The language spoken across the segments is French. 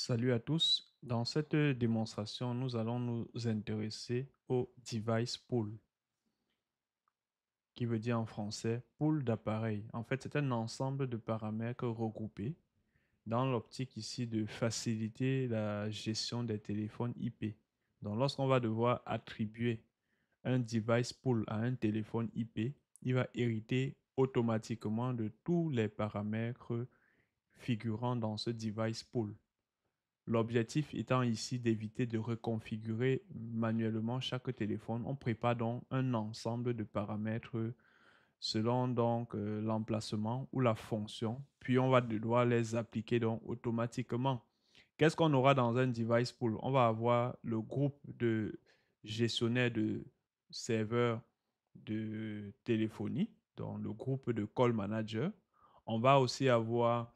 Salut à tous. Dans cette démonstration, nous allons nous intéresser au device pool, qui veut dire en français pool d'appareils. En fait, c'est un ensemble de paramètres regroupés dans l'optique ici de faciliter la gestion des téléphones IP. Donc, lorsqu'on va devoir attribuer un device pool à un téléphone IP, il va hériter automatiquement de tous les paramètres figurant dans ce device pool. L'objectif étant ici d'éviter de reconfigurer manuellement chaque téléphone. On prépare donc un ensemble de paramètres selon donc l'emplacement ou la fonction, puis on va devoir les appliquer donc automatiquement. Qu'est-ce qu'on aura dans un device pool? On va avoir le groupe de gestionnaire de serveurs de téléphonie, donc le groupe de call manager. On va aussi avoir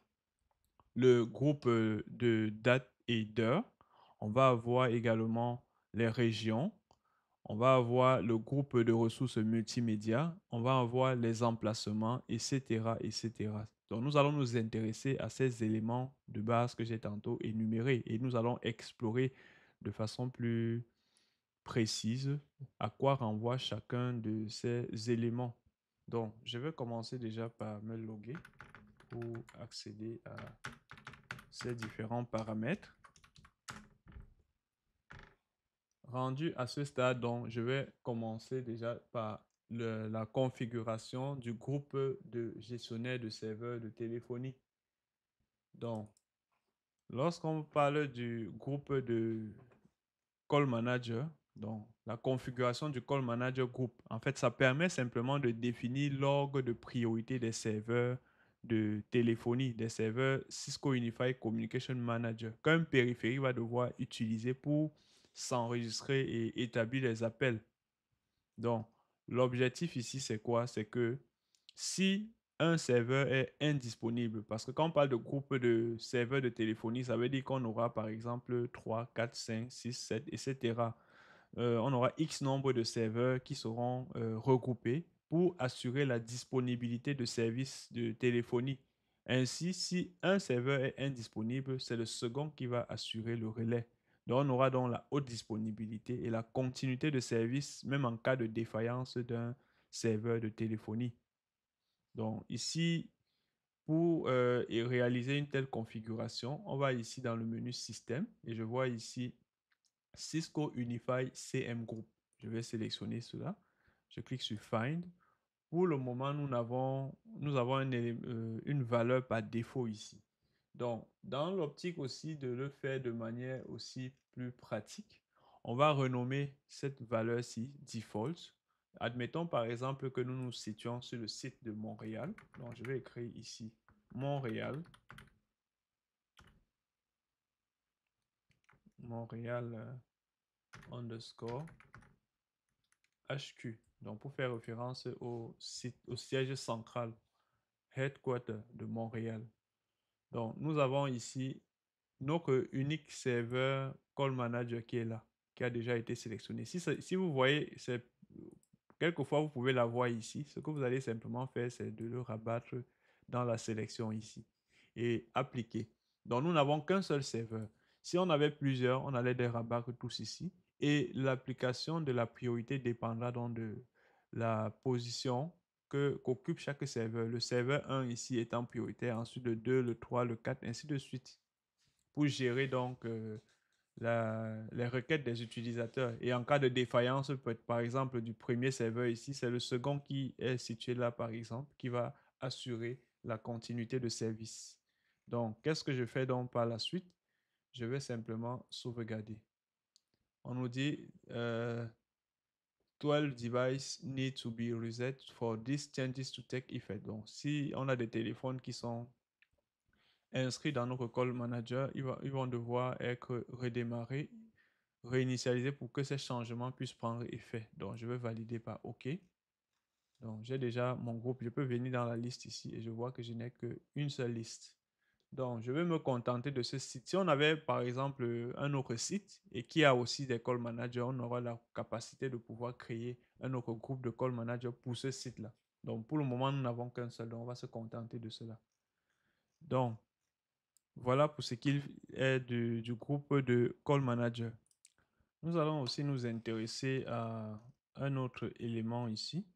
le groupe de date et d'heure. On va avoir également les régions. On va avoir le groupe de ressources multimédia. On va avoir les emplacements, etc., etc. Donc, nous allons nous intéresser à ces éléments de base que j'ai tantôt énumérés et nous allons explorer de façon plus précise à quoi renvoie chacun de ces éléments. Donc, je vais commencer déjà par me loguer pour accéder à ces différents paramètres. Rendu à ce stade, donc, je vais commencer déjà par la configuration du groupe de gestionnaire de serveurs de téléphonie. Donc, lorsqu'on parle du groupe de call manager, donc la configuration du call manager group, en fait, ça permet simplement de définir l'ordre de priorité des serveurs de téléphonie, des serveurs Cisco Unified Communication Manager, qu'un périphérique va devoir utiliser pour s'enregistrer et établir les appels. Donc, l'objectif ici, c'est quoi? C'est que si un serveur est indisponible, parce que quand on parle de groupe de serveurs de téléphonie, ça veut dire qu'on aura par exemple 3, 4, 5, 6, 7, etc. On aura X nombre de serveurs qui seront regroupés pour assurer la disponibilité de services de téléphonie. Ainsi, si un serveur est indisponible, c'est le second qui va assurer le relais. Donc, on aura donc la haute disponibilité et la continuité de service, même en cas de défaillance d'un serveur de téléphonie. Donc, ici, pour réaliser une telle configuration, on va ici dans le menu Système et je vois ici Cisco Unified CM Group. Je vais sélectionner cela. Je clique sur Find. Pour le moment, nous avons une valeur par défaut ici. Donc, dans l'optique aussi de le faire de manière aussi plus pratique, on va renommer cette valeur-ci default. Admettons par exemple que nous nous situons sur le site de Montréal. Donc, je vais écrire ici Montréal, Montréal underscore HQ. Donc, pour faire référence au site, au siège central, headquarter de Montréal. Donc, nous avons ici notre unique serveur call manager qui est là, qui a déjà été sélectionné. Si vous voyez, quelquefois vous pouvez la voir ici. Ce que vous allez simplement faire, c'est de le rabattre dans la sélection ici et appliquer. Donc, nous n'avons qu'un seul serveur. Si on avait plusieurs, on allait les rabattre tous ici. Et l'application de la priorité dépendra donc de la position qu'occupe chaque serveur. Le serveur 1 ici étant prioritaire, ensuite le 2, le 3, le 4, ainsi de suite pour gérer donc les requêtes des utilisateurs. Et en cas de défaillance, par exemple, du premier serveur ici, c'est le second qui est situé là, par exemple, qui va assurer la continuité de service. Donc, qu'est-ce que je fais donc par la suite? Je vais simplement sauvegarder. On nous dit 12 devices need to be reset for these changes to take effect. Donc, si on a des téléphones qui sont inscrits dans notre call manager, ils vont devoir être redémarrés, réinitialisés pour que ces changements puissent prendre effet. Donc, je vais valider par OK. Donc, j'ai déjà mon groupe. Je peux venir dans la liste ici et je vois que je n'ai qu'une seule liste. Donc, je vais me contenter de ce site. Si on avait, par exemple, un autre site et qui a aussi des call managers, on aura la capacité de pouvoir créer un autre groupe de call managers pour ce site-là. Donc, pour le moment, nous n'avons qu'un seul. Donc, on va se contenter de cela. Donc, Voilà pour ce qui est du groupe de Call Manager. Nous allons aussi nous intéresser à un autre élément ici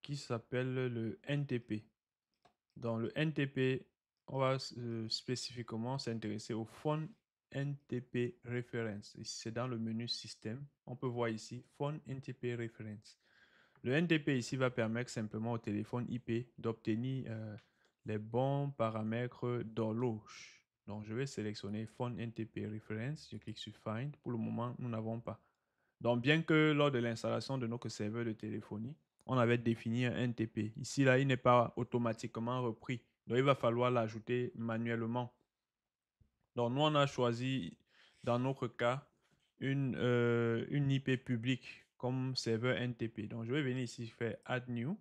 qui s'appelle le NTP. Dans le NTP, on va spécifiquement s'intéresser au Phone NTP Reference. Ici, c'est dans le menu Système. On peut voir ici Phone NTP Reference. Le NTP ici va permettre simplement au téléphone IP d'obtenir les bons paramètres d'horloge. Donc, je vais sélectionner Phone NTP Reference. Je clique sur Find. Pour le moment, nous n'avons pas. Donc, bien que lors de l'installation de notre serveur de téléphonie, on avait défini un NTP. Ici, là, il n'est pas automatiquement repris. Donc, il va falloir l'ajouter manuellement. Donc, nous, on a choisi, dans notre cas, une IP publique comme serveur NTP. Donc, je vais venir ici faire Add New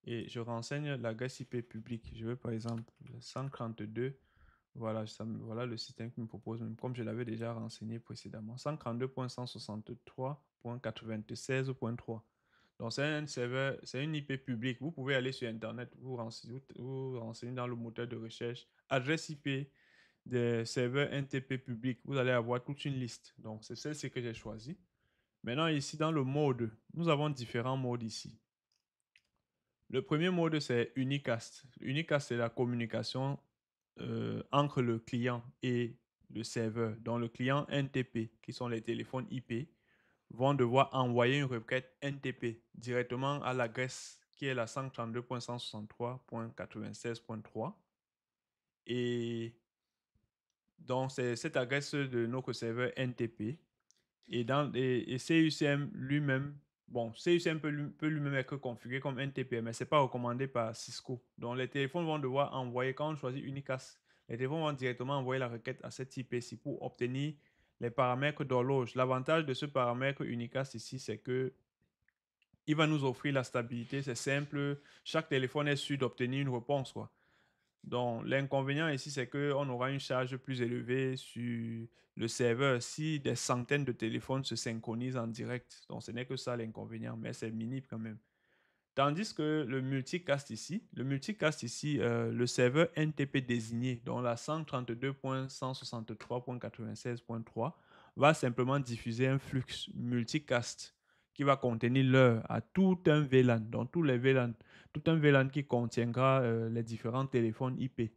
et je renseigne l'adresse IP publique. Je vais, par exemple, 132. Voilà, voilà le système qui me propose, même comme je l'avais déjà renseigné précédemment. 132.163.96.3. Donc, c'est un serveur, c'est une IP publique. Vous pouvez aller sur Internet, vous renseigner dans le moteur de recherche, adresse IP des serveurs NTP publics. Vous allez avoir toute une liste. Donc, c'est celle-ci que j'ai choisie. Maintenant, ici, dans le mode, nous avons différents modes ici. Le premier mode, c'est Unicast. Unicast, c'est la communication entre le client et le serveur. Donc, le client NTP, qui sont les téléphones IP, vont devoir envoyer une requête NTP directement à l'adresse qui est la 132.163.96.3. Et donc, c'est cette adresse de notre serveur NTP. Et CUCM lui-même, bon, CUCM peut lui-même être configuré comme NTP, mais ce n'est pas recommandé par Cisco. Donc, les téléphones vont devoir envoyer, quand on choisit Unicast, les téléphones vont directement envoyer la requête à cette IP-ci pour obtenir les paramètres d'horloge. L'avantage de ce paramètre Unicast ici, c'est que il va nous offrir la stabilité. C'est simple. Chaque téléphone est sûr d'obtenir une réponse, quoi. Donc, l'inconvénient ici, c'est qu'on aura une charge plus élevée sur le serveur si des centaines de téléphones se synchronisent en direct. Donc, ce n'est que ça l'inconvénient, mais c'est minime quand même. Tandis que le multicast ici, le serveur NTP désigné, dont la 132.163.96.3, va simplement diffuser un flux multicast qui va contenir l'heure à tout un VLAN, donc tous les VLAN, tout un VLAN qui contiendra les différents téléphones IP.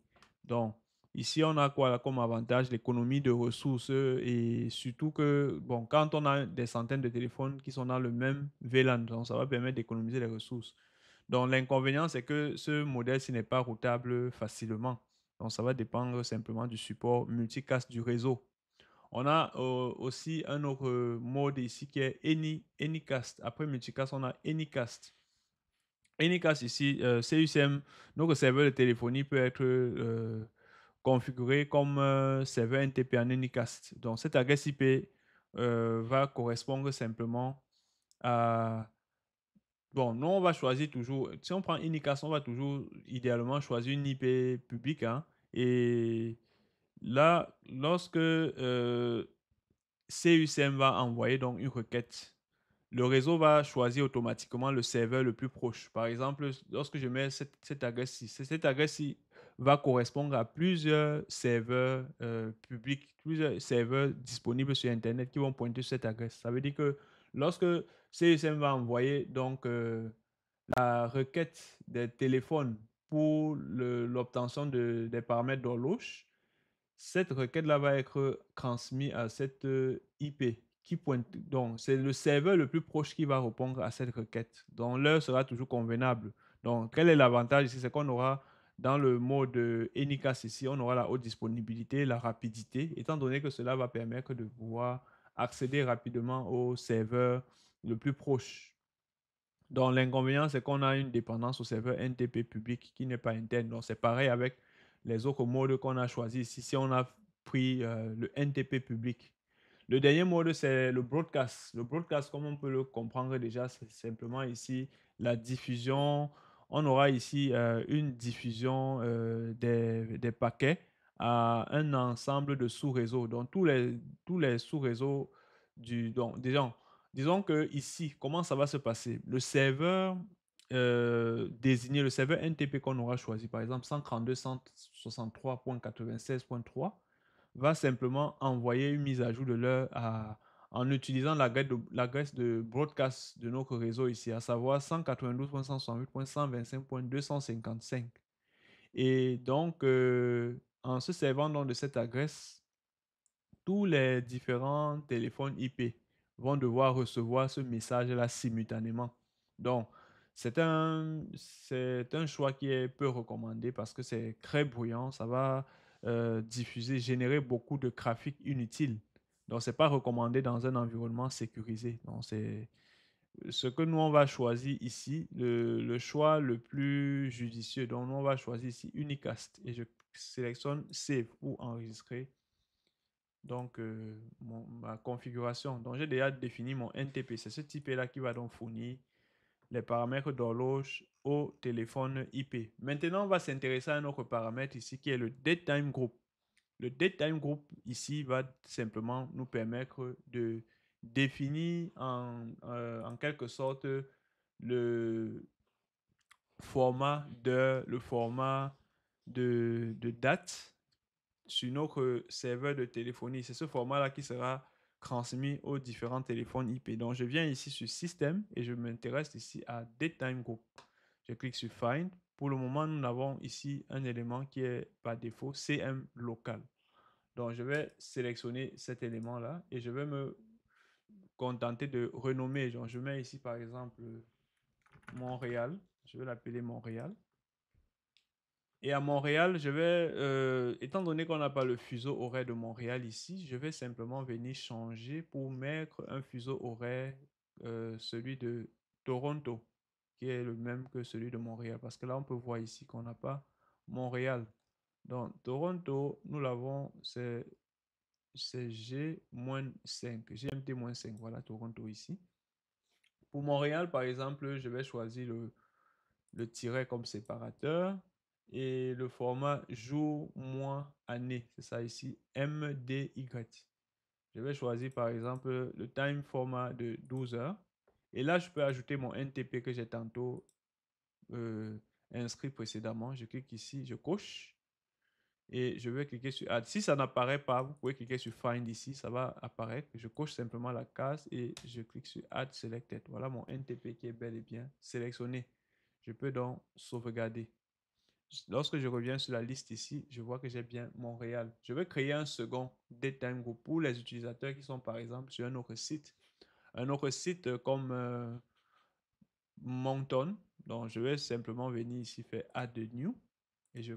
Donc, ici, on a quoi comme avantage? L'économie de ressources et surtout que, bon, quand on a des centaines de téléphones qui sont dans le même VLAN, donc ça va permettre d'économiser les ressources. Donc, l'inconvénient, c'est que ce modèle-ci n'est pas routable facilement. Donc, ça va dépendre simplement du support multicast du réseau. On a aussi un autre mode ici qui est Anycast. Après multicast, on a Anycast. Anycast ici, CUCM, notre serveur de téléphonie peut être configuré comme serveur NTP en Anycast. Donc, cette adresse IP va correspondre simplement à... Bon, nous, on va choisir toujours... Si on prend Anycast, on va toujours idéalement choisir une IP publique. Hein, et là, lorsque CUCM va envoyer donc une requête, le réseau va choisir automatiquement le serveur le plus proche. Par exemple, lorsque je mets cette adresse-ci, cette adresse-ci va correspondre à plusieurs serveurs publics, plusieurs serveurs disponibles sur Internet qui vont pointer sur cette adresse. Ça veut dire que lorsque CSM va envoyer donc la requête des téléphones pour l'obtention des paramètres d'horloge, cette requête-là va être transmise à cette IP qui pointe. Donc, c'est le serveur le plus proche qui va répondre à cette requête. Donc, l'heure sera toujours convenable. Donc, quel est l'avantage ici? C'est qu'on aura dans le mode Anycast ici, on aura la haute disponibilité, la rapidité, étant donné que cela va permettre de pouvoir accéder rapidement au serveur le plus proche. Donc, l'inconvénient, c'est qu'on a une dépendance au serveur NTP public qui n'est pas interne. Donc, c'est pareil avec les autres modes qu'on a choisis ici. Si on a pris le NTP public. Le dernier mode, c'est le broadcast. Le broadcast, comme on peut le comprendre déjà, c'est simplement ici la diffusion. On aura ici une diffusion des paquets à un ensemble de sous-réseaux. Donc, tous les sous-réseaux Donc, disons que ici, comment ça va se passer? Le serveur le serveur NTP qu'on aura choisi, par exemple 132.163.96.3, va simplement envoyer une mise à jour de l'heure en utilisant l'adresse de broadcast de notre réseau ici, à savoir 192.168.125.255. Et donc, en se servant donc de cette adresse, tous les différents téléphones IP vont devoir recevoir ce message-là simultanément. Donc, c'est un choix qui est peu recommandé parce que c'est très bruyant. Ça va diffuser, générer beaucoup de trafic inutile. Donc, ce n'est pas recommandé dans un environnement sécurisé. Donc, c'est ce que nous, on va choisir ici, le choix le plus judicieux. Donc, nous, on va choisir ici Unicast et je sélectionne Save pour enregistrer donc ma configuration. Donc, j'ai déjà défini mon NTP. C'est ce type-là qui va donc fournir les paramètres d'horloge au téléphone IP. Maintenant, on va s'intéresser à un autre paramètre ici qui est le Datetime Group. Le Datetime Group ici va simplement nous permettre de définir en quelque sorte le le format de date sur notre serveur de téléphonie. C'est ce format-là qui sera transmis aux différents téléphones IP. Donc, je viens ici sur Système et je m'intéresse ici à Datetime Group. Je clique sur Find. Pour le moment, nous avons ici un élément qui est par défaut CM local. Donc, je vais sélectionner cet élément-là et je vais me contenter de renommer. Donc, je mets ici, par exemple, Montréal. Je vais l'appeler Montréal. Et à Montréal, étant donné qu'on n'a pas le fuseau horaire de Montréal ici, je vais simplement venir changer pour mettre un fuseau horaire, celui de Toronto, qui est le même que celui de Montréal. Parce que là, on peut voir ici qu'on n'a pas Montréal. Donc, Toronto, nous l'avons, c'est G-5, GMT-5. Voilà, Toronto ici. Pour Montréal, par exemple, je vais choisir le tiret comme séparateur et le format jour, mois, année. C'est ça ici, MDY. Je vais choisir par exemple le time format de 12 heures. Et là, je peux ajouter mon NTP que j'ai tantôt inscrit précédemment. Je clique ici, je coche et je vais cliquer sur Add. Si ça n'apparaît pas, vous pouvez cliquer sur Find ici, ça va apparaître. Je coche simplement la case et je clique sur Add Selected. Voilà mon NTP qui est bel et bien sélectionné. Je peux donc sauvegarder. Lorsque je reviens sur la liste ici, je vois que j'ai bien Montréal. Je vais créer un second Datetime Group pour les utilisateurs qui sont par exemple sur un autre site. Un autre site comme Moncton. Donc, je vais simplement venir ici faire Add New et je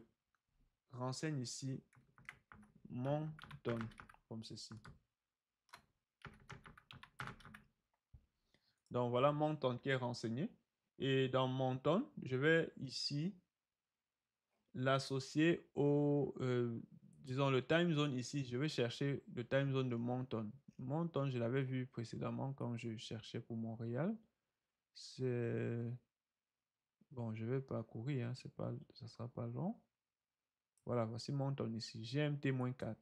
renseigne ici Moncton comme ceci. Donc, voilà Moncton qui est renseigné. Et dans Moncton, je vais ici l'associer disons, le time zone ici. Je vais chercher le time zone de Moncton. Moncton, je l'avais vu précédemment quand je cherchais pour Montréal. C'est, bon, je vais parcourir, hein, ça sera pas long. Voilà, voici Moncton ici, GMT-4.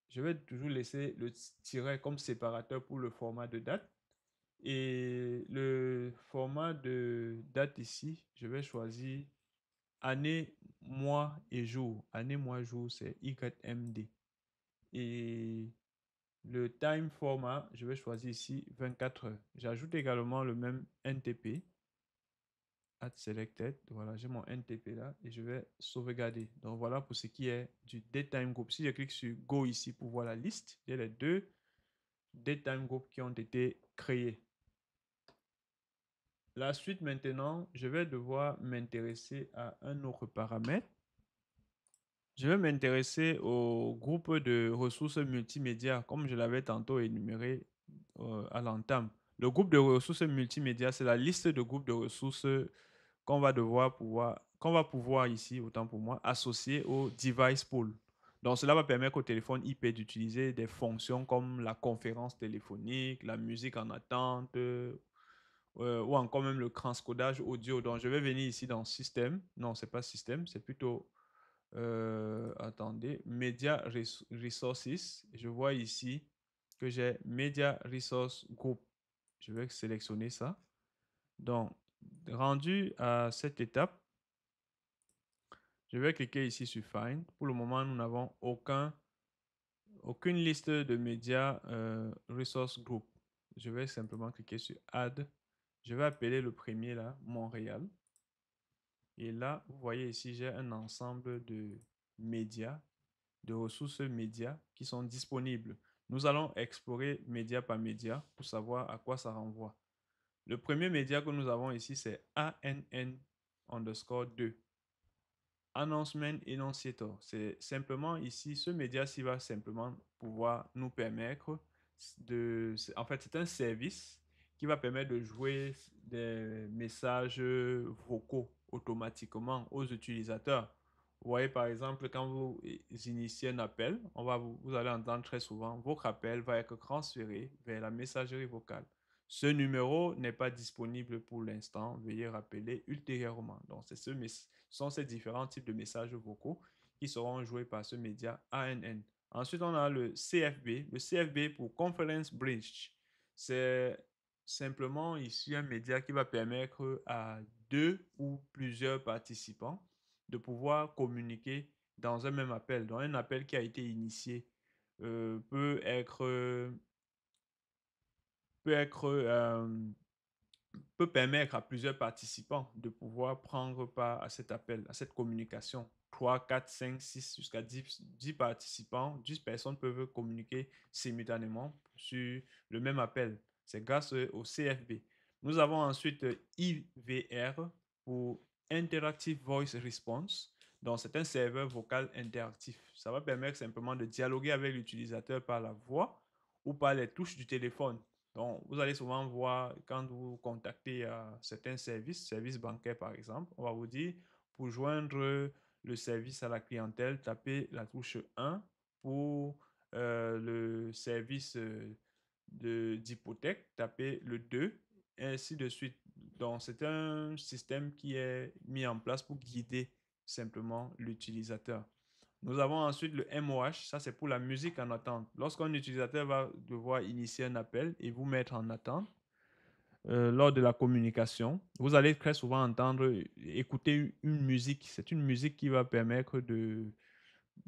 Je vais toujours laisser le tiret comme séparateur pour le format de date. Et le format de date ici, je vais choisir année, mois et jour. Année, mois, jour, c'est YMD. Et le time format, je vais choisir ici 24 heures. J'ajoute également le même NTP. Add selected. Voilà, j'ai mon NTP là et je vais sauvegarder. Donc voilà pour ce qui est du Datetime Group. Si je clique sur Go ici pour voir la liste, j'ai les deux Datetime Group qui ont été créés. La suite maintenant, je vais devoir m'intéresser à un autre paramètre. Je vais m'intéresser au groupe de ressources multimédia, comme je l'avais tantôt énuméré à l'entame. Le groupe de ressources multimédia, c'est la liste de groupes de ressources qu'on va pouvoir ici, autant pour moi, associer au device pool. Donc, cela va permettre au téléphone IP d'utiliser des fonctions comme la conférence téléphonique, la musique en attente, ou encore même le transcodage audio. Donc, je vais venir ici dans Système. Non, c'est pas Système, c'est plutôt attendez, Media Resources. Je vois ici que j'ai Media Resource Group. Je vais sélectionner ça. Donc, rendu à cette étape, je vais cliquer ici sur Find. Pour le moment, nous n'avons aucun aucune liste de médias resource group. Je vais simplement cliquer sur Add. Je vais appeler le premier là, Montréal. Et là, vous voyez ici, j'ai un ensemble de médias, de ressources médias qui sont disponibles. Nous allons explorer média par média pour savoir à quoi ça renvoie. Le premier média que nous avons ici, c'est ANN_2. Announcement Enunciator. C'est simplement ici, ce média-ci va simplement pouvoir nous permettre de... En fait, c'est un service qui va permettre de jouer des messages vocaux automatiquement aux utilisateurs. Vous voyez, par exemple, quand vous initiez un appel, vous allez entendre très souvent, votre appel va être transféré vers la messagerie vocale. Ce numéro n'est pas disponible pour l'instant. Veuillez rappeler ultérieurement. Donc, sont ces différents types de messages vocaux qui seront joués par ce média ANN. Ensuite, on a le CFB. Le CFB pour Conference Bridge. C'est simplement ici un média qui va permettre à deux ou plusieurs participants de pouvoir communiquer dans un même appel. Donc, un appel qui a été initié peut peut permettre à plusieurs participants de pouvoir prendre part à cet appel, à cette communication. 3, 4, 5, 6, jusqu'à 10 participants, 10 personnes peuvent communiquer simultanément sur le même appel. C'est grâce au CFB. Nous avons ensuite IVR pour Interactive Voice Response. Donc, c'est un serveur vocal interactif. Ça va permettre simplement de dialoguer avec l'utilisateur par la voix ou par les touches du téléphone. Donc, vous allez souvent voir quand vous contactez certains services bancaires par exemple, on va vous dire pour joindre le service à la clientèle, tapez la touche 1 pour le service d'hypothèque, tapez le 2, et ainsi de suite. Donc, c'est un système qui est mis en place pour guider simplement l'utilisateur. Nous avons ensuite le MOH, ça c'est pour la musique en attente. Lorsqu'un utilisateur va devoir initier un appel et vous mettre en attente lors de la communication, vous allez très souvent entendre, écouter une musique. C'est une musique qui va permettre de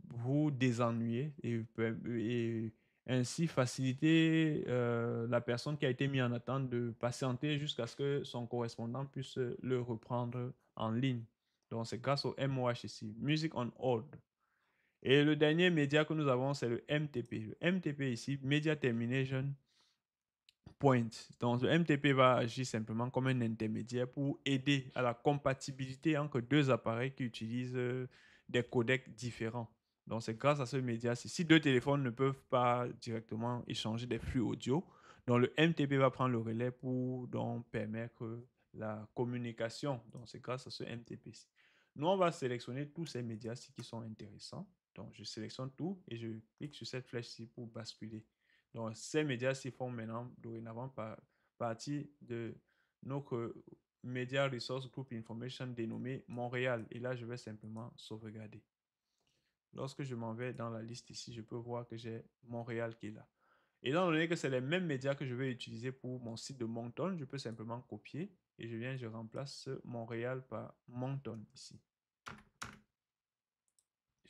vous désennuyer et ainsi faciliter la personne qui a été mise en attente de patienter jusqu'à ce que son correspondant puisse le reprendre en ligne. Donc c'est grâce au MOH ici, Music on Hold. Et le dernier média que nous avons, c'est le MTP. Le MTP ici, Media Termination Point. Donc, le MTP va agir simplement comme un intermédiaire pour aider à la compatibilité entre deux appareils qui utilisent des codecs différents. Donc, c'est grâce à ce média. Si deux téléphones ne peuvent pas directement échanger des flux audio, donc le MTP va prendre le relais pour donc permettre la communication. Donc, c'est grâce à ce MTP. Nous, on va sélectionner tous ces médias-ci qui sont intéressants. Donc, je sélectionne tout et je clique sur cette flèche-ci pour basculer. Donc, ces médias-ci font maintenant, dorénavant, partie de notre Media Resource Group Information dénommé Montréal. Et là, je vais simplement sauvegarder. Lorsque je m'en vais dans la liste ici, je peux voir que j'ai Montréal qui est là. Étant donné que c'est les mêmes médias que je vais utiliser pour mon site de Moncton, je peux simplement copier et je remplace Montréal par Moncton ici.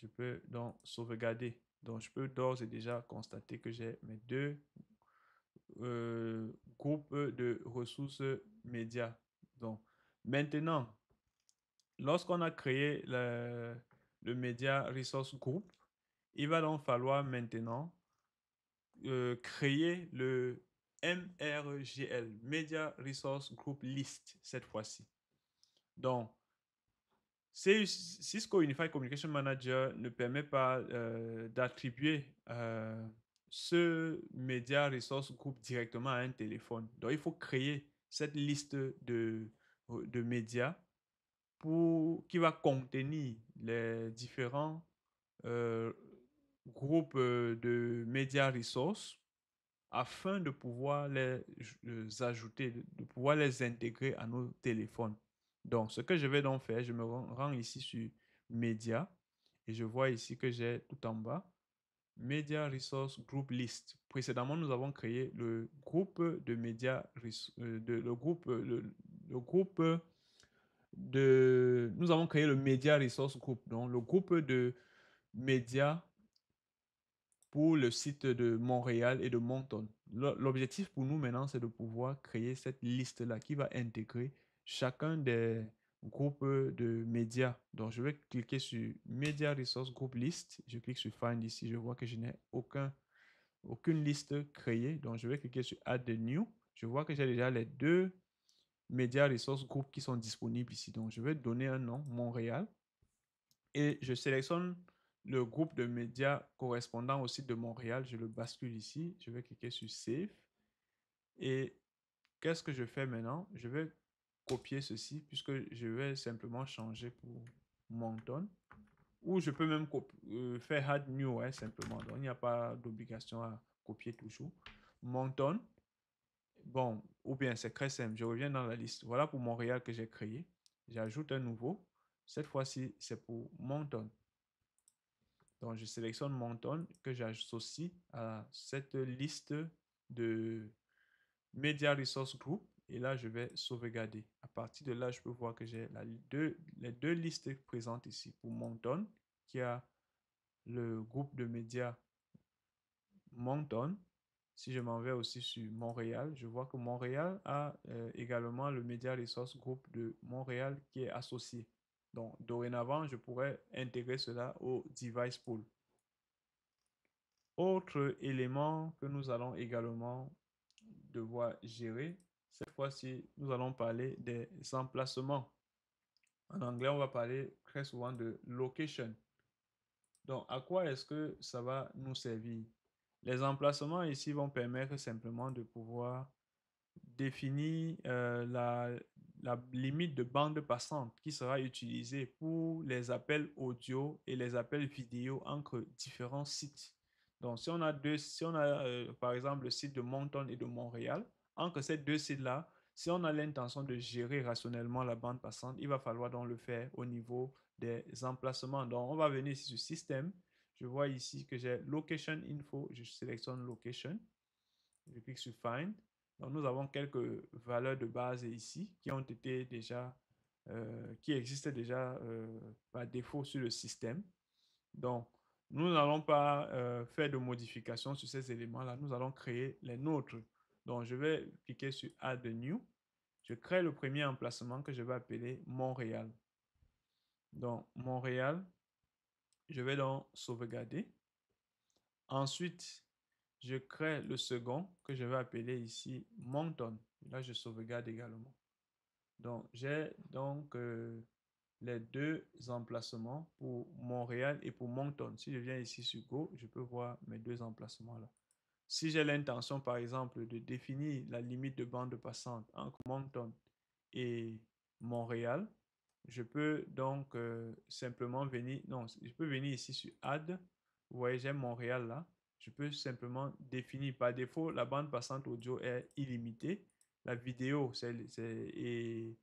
Je peux donc sauvegarder. Donc, je peux d'ores et déjà constater que j'ai mes deux groupes de ressources médias. Donc, maintenant, lorsqu'on a créé le Media Resource Group, il va donc falloir maintenant créer le MRGL, Media Resource Group List, cette fois-ci. Donc, Cisco Unified Communication Manager ne permet pas d'attribuer ce Media Resource Group directement à un téléphone. Donc, il faut créer cette liste de médias qui va contenir les différents euh, groupes de Media Resource afin de pouvoir les ajouter, de pouvoir les intégrer à nos téléphones. Donc, ce que je vais donc faire, je me rends ici sur Média et je vois ici que j'ai tout en bas Media Resource Group List. Précédemment, nous avons créé le groupe de médias, le groupe nous avons créé le Media Resource Group, donc le groupe de médias pour le site de Montréal et de Moncton. L'objectif pour nous maintenant, c'est de pouvoir créer cette liste-là qui va intégrer chacun des groupes de médias. Donc, je vais cliquer sur Media Resource Group List. Je clique sur Find ici. Je vois que je n'ai aucune liste créée. Donc, je vais cliquer sur Add the New. Je vois que j'ai déjà les deux Media Resource Group qui sont disponibles ici. Donc, je vais donner un nom, Montréal. Et je sélectionne le groupe de médias correspondant au site de Montréal. Je le bascule ici. Je vais cliquer sur Save. Et qu'est-ce que je fais maintenant? Je vais copier ceci puisque je vais simplement changer pour Moncton. Ou je peux même faire Add New, simplement. Donc, il n'y a pas d'obligation à copier toujours. Moncton. Bon, ou bien c'est très simple. Je reviens dans la liste. Voilà pour Montréal que j'ai créé. J'ajoute un nouveau. Cette fois-ci, c'est pour Moncton. Donc, je sélectionne Moncton que j'associe à cette liste de Media Resource Group. Et là, je vais sauvegarder. À partir de là, je peux voir que j'ai les deux listes présentes ici pour Moncton, qui a le groupe de médias Moncton. Si je m'en vais aussi sur Montréal, je vois que Montréal a également le Media Resource Group de Montréal qui est associé. Donc, dorénavant, je pourrais intégrer cela au Device Pool. Autre élément que nous allons également devoir gérer, cette fois-ci, nous allons parler des emplacements. En anglais, on va parler très souvent de location. Donc, à quoi est-ce que ça va nous servir? Les emplacements ici vont permettre simplement de pouvoir définir la limite de bande passante qui sera utilisée pour les appels audio et les appels vidéo entre différents sites. Donc, si on a par exemple le site de Moncton et de Montréal, entre ces deux sites-là, si on a l'intention de gérer rationnellement la bande passante, il va falloir donc le faire au niveau des emplacements. Donc, on va venir ici sur Système. Je vois ici que j'ai Location Info. Je sélectionne Location. Je clique sur Find. Donc, nous avons quelques valeurs de base ici qui ont été déjà, qui existent déjà par défaut sur le système. Donc, nous n'allons pas faire de modifications sur ces éléments-là. Nous allons créer les nôtres. Donc, je vais cliquer sur Add New. Je crée le premier emplacement que je vais appeler Montréal. Donc, Montréal, je vais donc sauvegarder. Ensuite, je crée le second que je vais appeler ici Moncton. Là, je sauvegarde également. Donc, j'ai donc les deux emplacements pour Montréal et pour Moncton. Si je viens ici sur Go, je peux voir mes deux emplacements là. Si j'ai l'intention, par exemple, de définir la limite de bande passante entre Moncton et Montréal, je peux donc simplement venir, non, je peux venir ici sur Add. Vous voyez, j'ai Montréal là. Je peux simplement définir par défaut, la bande passante audio est illimitée. La vidéo, et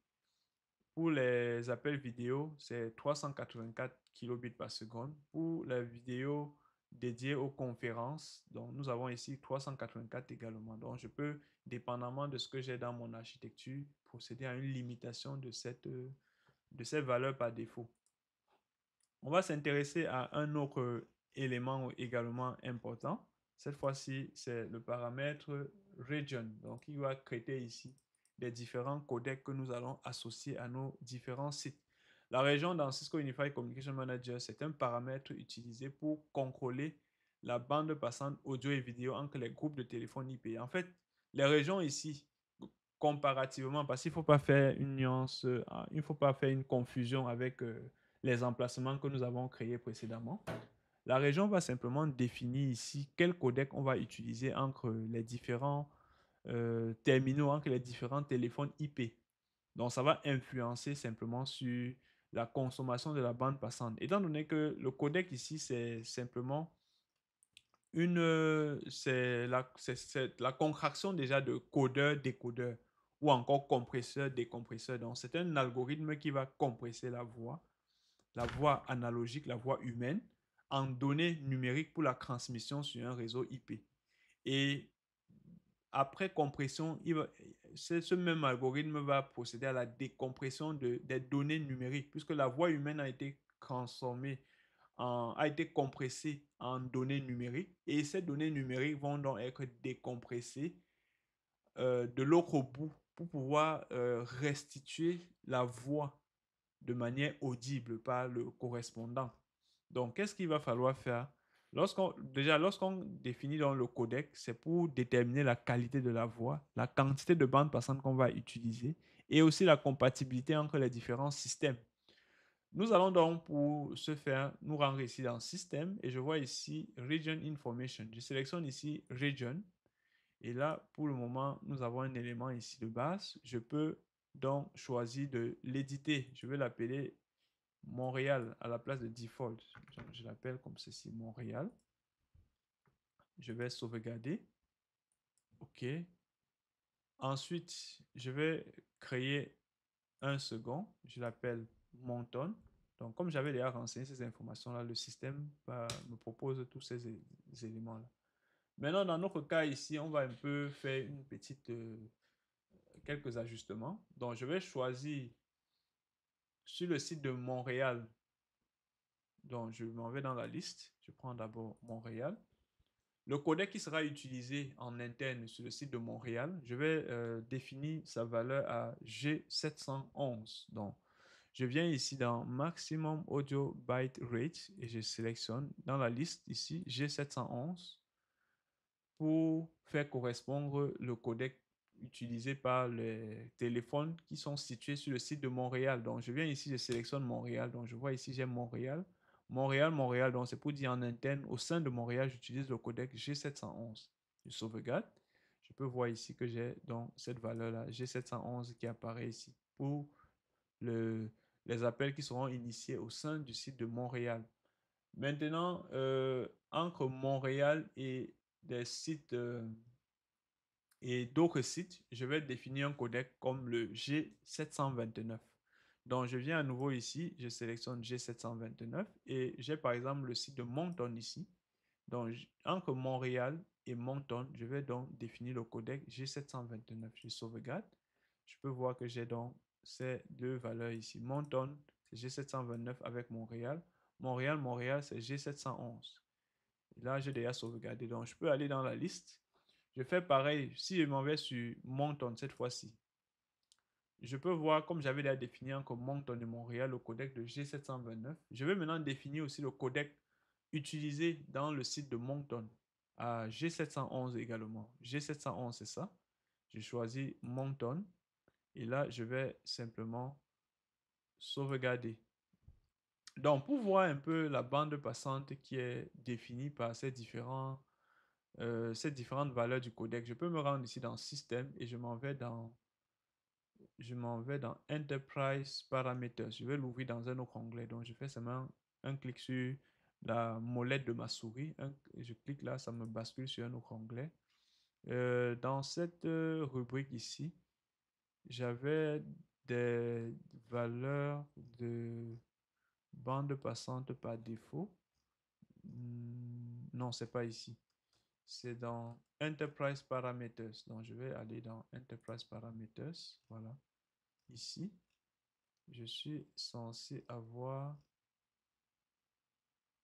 pour les appels vidéo, c'est 384 kilobits par seconde. Pour la vidéo dédiée aux conférences, donc nous avons ici 384 également. Donc, je peux, dépendamment de ce que j'ai dans mon architecture, procéder à une limitation de ces valeurs par défaut. On va s'intéresser à un autre élément également important. Cette fois-ci, c'est le paramètre region. Donc, il va traiter ici des différents codecs que nous allons associer à nos différents sites. La région dans Cisco Unified Communication Manager, c'est un paramètre utilisé pour contrôler la bande passante audio et vidéo entre les groupes de téléphones IP. En fait, les régions ici, comparativement, parce qu'il ne faut pas faire une nuance, il ne faut pas faire une confusion avec les emplacements que nous avons créés précédemment. La région va simplement définir ici quel codec on va utiliser entre les différents terminaux, entre les différents téléphones IP. Donc, ça va influencer simplement sur la consommation de la bande passante. Étant donné que le codec ici, c'est simplement c'est la contraction déjà de codeur-décodeur ou encore compresseur-décompresseur. Donc, c'est un algorithme qui va compresser la voix analogique, la voix humaine, en données numériques pour la transmission sur un réseau IP. Et après compression, ce même algorithme va procéder à la décompression des données numériques, puisque la voix humaine a été transformée a été compressé en données numériques et ces données numériques vont donc être décompressées de l'autre bout pour pouvoir restituer la voix de manière audible par le correspondant. Donc, qu'est-ce qu'il va falloir faire? Lorsqu'on définit dans le codec, c'est pour déterminer la qualité de la voix, la quantité de bandes passantes qu'on va utiliser et aussi la compatibilité entre les différents systèmes. Nous allons donc pour ce faire nous rendre ici dans Système et je vois ici Region Information. Je sélectionne ici Region et là pour le moment nous avons un élément ici de base. Je peux donc choisir de l'éditer. Je vais l'appeler Montréal à la place de default. Donc, je l'appelle comme ceci Montréal. Je vais sauvegarder. OK. Ensuite, je vais créer un second. Je l'appelle Monton. Donc, comme j'avais déjà renseigné ces informations-là, le système me propose tous ces éléments-là. Maintenant, dans notre cas ici, on va un peu faire une petite, quelques ajustements. Donc, je vais choisir sur le site de Montréal. Donc, je m'en vais dans la liste. Je prends d'abord Montréal. Le codec qui sera utilisé en interne sur le site de Montréal, je vais définir sa valeur à G711. Donc, je viens ici dans Maximum Audio Byte Rate et je sélectionne dans la liste ici G711 pour faire correspondre le codec utilisé par les téléphones qui sont situés sur le site de Montréal. Donc, je viens ici, je sélectionne Montréal. Donc, je vois ici, j'ai Montréal. Montréal. Donc, c'est pour dire en interne, au sein de Montréal, j'utilise le codec G711. Je sauvegarde. Je peux voir ici que j'ai donc cette valeur-là, G711, qui apparaît ici pour les appels qui seront initiés au sein du site de Montréal. Maintenant, entre Montréal et des sites et d'autres sites, je vais définir un codec comme le G729. Donc, je viens à nouveau ici, je sélectionne G729 et j'ai par exemple le site de Moncton ici. Donc, entre Montréal et Moncton, je vais donc définir le codec G729. Je sauvegarde. Je peux voir que j'ai donc ces deux valeurs ici. Moncton, c'est G729 avec Montréal. Montréal, c'est G711. Là, j'ai déjà sauvegardé. Donc, je peux aller dans la liste. Je fais pareil. Si je m'en vais sur Moncton cette fois-ci, je peux voir, comme j'avais déjà défini entre Moncton et Montréal, le codec de G729. Je vais maintenant définir aussi le codec utilisé dans le site de Moncton à G711 également. G711, c'est ça. Je choisis Moncton et là, je vais simplement sauvegarder. Donc, pour voir un peu la bande passante qui est définie par ces différentes valeurs du codec, je peux me rendre ici dans Système et je m'en vais dans Enterprise Parameters. Je vais l'ouvrir dans un autre onglet. Donc, je fais seulement un clic sur la molette de ma souris. Je clique là, ça me bascule sur un autre onglet. Dans cette rubrique ici, j'avais des valeurs de bande passante par défaut. Non, c'est pas ici. C'est dans Enterprise Parameters. Donc, je vais aller dans Enterprise Parameters. Voilà. Ici, je suis censé avoir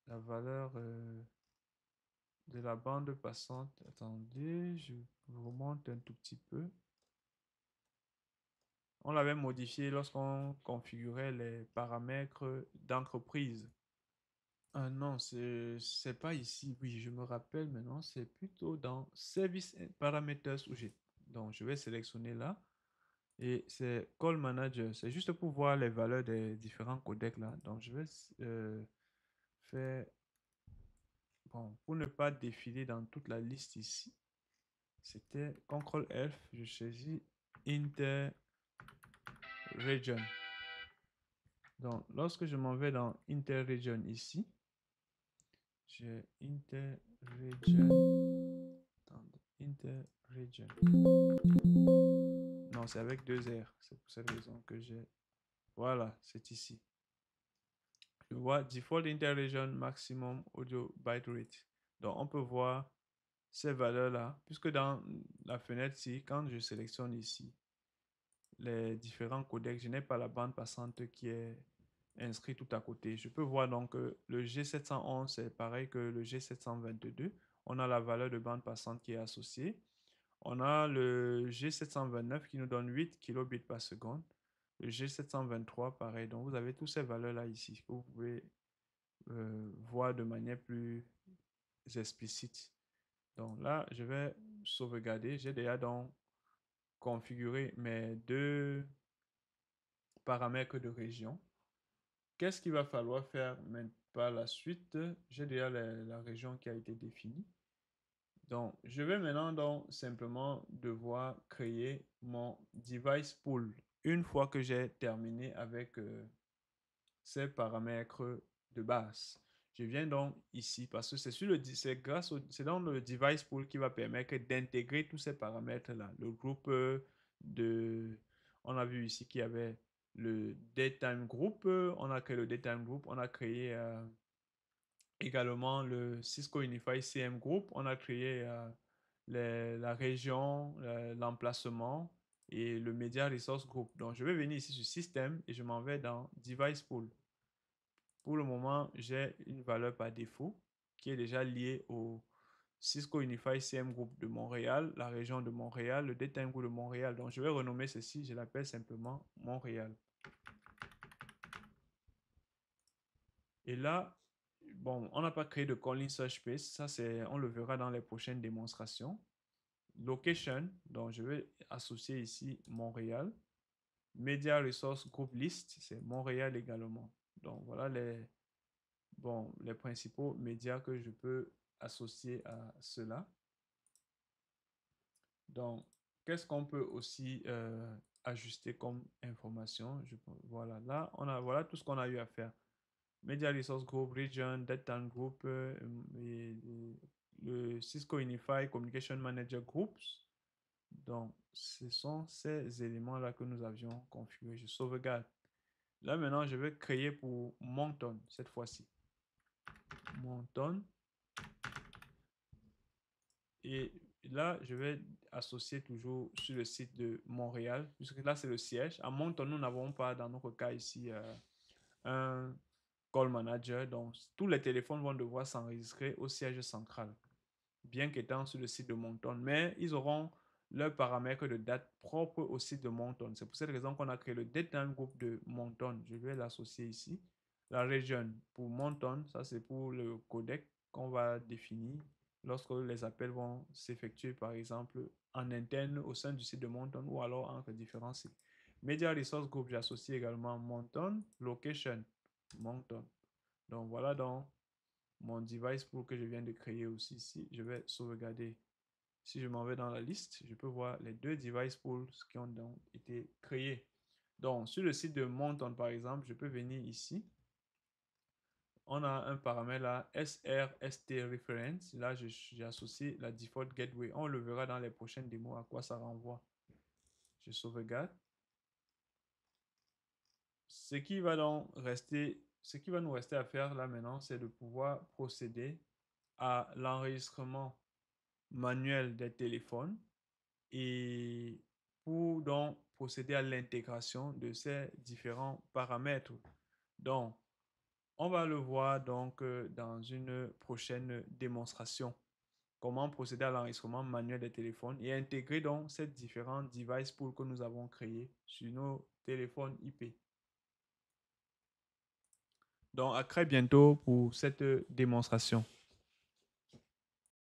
la valeur de la bande passante. Attendez, je remonte un tout petit peu. On l'avait modifié lorsqu'on configurait les paramètres d'entreprise. Ah non, c'est pas ici. Oui, je me rappelle maintenant. C'est plutôt dans Service Parameters où j'ai. Donc, je vais sélectionner là. Et c'est Call Manager. C'est juste pour voir les valeurs des différents codecs là. Donc, je vais faire. Bon, pour ne pas défiler dans toute la liste ici, c'était CTRL F. Je choisis Inter Region. Donc, lorsque je m'en vais dans Inter Region ici, j'ai Inter Region. Attendez, Inter Region. Non, c'est avec deux R. C'est pour cette raison que j'ai. Voilà, c'est ici. Je vois Default Interregion Maximum Audio Byte Rate. Donc, on peut voir ces valeurs-là, puisque dans la fenêtre-ci, quand je sélectionne ici les différents codecs, je n'ai pas la bande passante qui est inscrits tout à côté. Je peux voir donc que le G711, c'est pareil que le G722. On a la valeur de bande passante qui est associée. On a le G729 qui nous donne 8 kilobits par seconde. Le G723, pareil. Donc, vous avez toutes ces valeurs-là ici que vous pouvez voir de manière plus explicite. Donc là, je vais sauvegarder. J'ai déjà donc configuré mes deux paramètres de région. Qu'est-ce qu'il va falloir faire par la suite? J'ai déjà la région qui a été définie. Donc, je vais maintenant donc simplement devoir créer mon device pool une fois que j'ai terminé avec ces paramètres de base. Je viens donc ici parce que c'est dans le device pool qui va permettre d'intégrer tous ces paramètres-là. Le groupe on a vu ici qu'il y avait le datetime group, on a créé le datetime group, on a créé également le Cisco Unified CM Group, on a créé la région, l'emplacement et le Media Resource Group. Donc, je vais venir ici sur Système et je m'en vais dans Device Pool. Pour le moment, j'ai une valeur par défaut qui est déjà liée au Cisco Unified CM Group de Montréal, la région de Montréal, le Datetime Group de Montréal. Donc, je vais renommer ceci, je l'appelle simplement Montréal. Et là, bon, on n'a pas créé de calling search space. Ça, on le verra dans les prochaines démonstrations. Location, donc je vais associer ici Montréal. Media Resource Group List, c'est Montréal également. Donc, voilà les principaux médias que je peux associer à cela. Donc, qu'est-ce qu'on peut aussi ajuster comme information? Voilà, là, voilà tout ce qu'on a eu à faire. Media Resource Group, Region, Data Group, le Cisco Unified Communication Manager Groups. Donc, ce sont ces éléments-là que nous avions configurés. Je sauvegarde. Là, maintenant, je vais créer pour Moncton cette fois-ci. Moncton. Et là, je vais associer toujours sur le site de Montréal, puisque là, c'est le siège. À Moncton, nous n'avons pas, dans notre cas ici, un call manager. Donc, tous les téléphones vont devoir s'enregistrer au siège central, bien qu'étant sur le site de Moncton. Mais ils auront leurs paramètres de date propres au site de Moncton. C'est pour cette raison qu'on a créé le Datetime Group de Moncton. Je vais l'associer ici. La région pour Moncton, ça c'est pour le codec qu'on va définir lorsque les appels vont s'effectuer, par exemple, en interne au sein du site de Moncton ou alors entre différents sites. Media Resource Group, j'associe également Moncton. Location, Moncton. Donc voilà donc mon device pool que je viens de créer aussi ici. Je vais sauvegarder. Si je m'en vais dans la liste, je peux voir les deux device pools qui ont donc été créés. Donc, sur le site de Moncton, par exemple, je peux venir ici. On a un paramètre là, SRST Reference. Là, j'ai associé la default gateway. On le verra dans les prochaines démos à quoi ça renvoie. Je sauvegarde. Ce qui va donc rester, ce qui va nous rester à faire là maintenant, c'est de pouvoir procéder à l'enregistrement manuel des téléphones et pour donc procéder à l'intégration de ces différents paramètres. Donc, on va le voir donc dans une prochaine démonstration. Comment procéder à l'enregistrement manuel des téléphones et intégrer donc ces différents device pools que nous avons créés sur nos téléphones IP. Donc, à très bientôt pour cette démonstration.